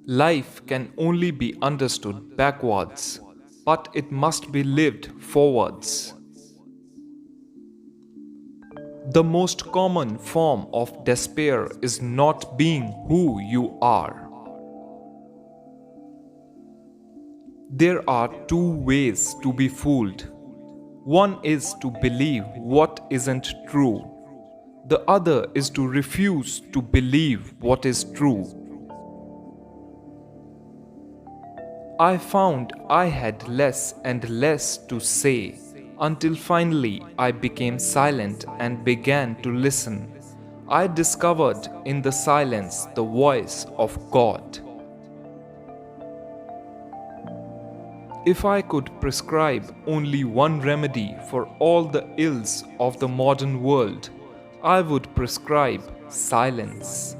Life can only be understood backwards, but it must be lived forwards. The most common form of despair is not being who you are. There are two ways to be fooled. One is to believe what isn't true. The other is to refuse to believe what is true. I found I had less and less to say until finally I became silent and began to listen. I discovered in the silence the voice of God. If I could prescribe only one remedy for all the ills of the modern world, I would prescribe silence.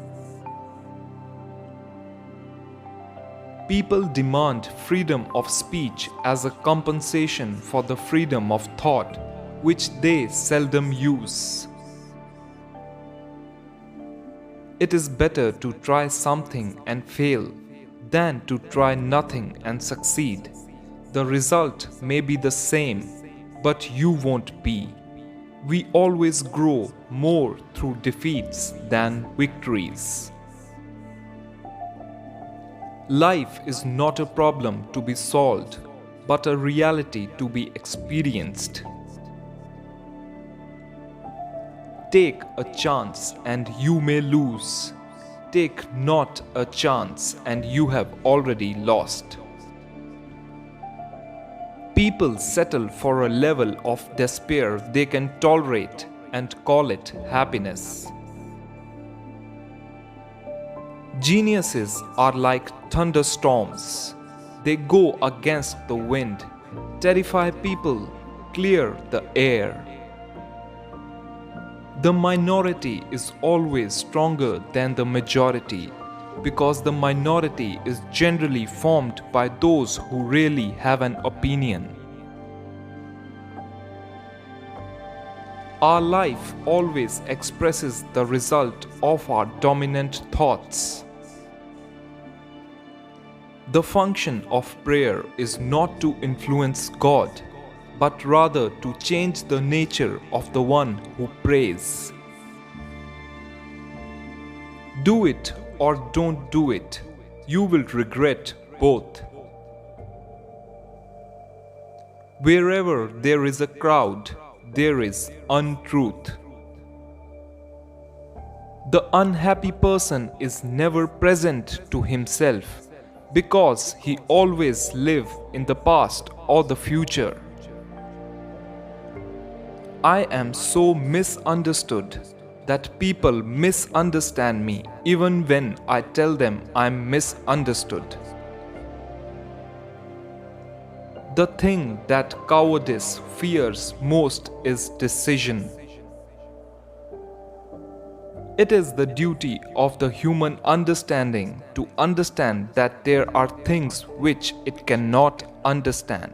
People demand freedom of speech as a compensation for the freedom of thought, which they seldom use. It is better to try something and fail than to try nothing and succeed. The result may be the same, but you won't be. We always grow more through defeats than victories. Life is not a problem to be solved, but a reality to be experienced. Take a chance and you may lose. Take not a chance and you have already lost. People settle for a level of despair they can tolerate and call it happiness. Geniuses are like thunderstorms. They go against the wind, terrify people, clear the air. The minority is always stronger than the majority because the minority is generally formed by those who really have an opinion. Our life always expresses the result of our dominant thoughts. The function of prayer is not to influence God, but rather to change the nature of the one who prays. Do it or don't do it, you will regret both. Wherever there is a crowd, there is untruth. The unhappy person is never present to himself because he always lives in the past or the future. I am so misunderstood that people misunderstand me even when I tell them I'm misunderstood. The thing that cowardice fears most is decision. It is the duty of the human understanding to understand that there are things which it cannot understand.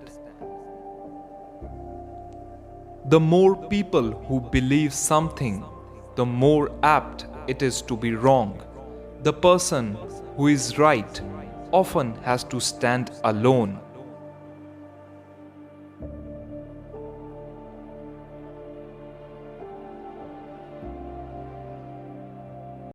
The more people who believe something, the more apt it is to be wrong. The person who is right often has to stand alone.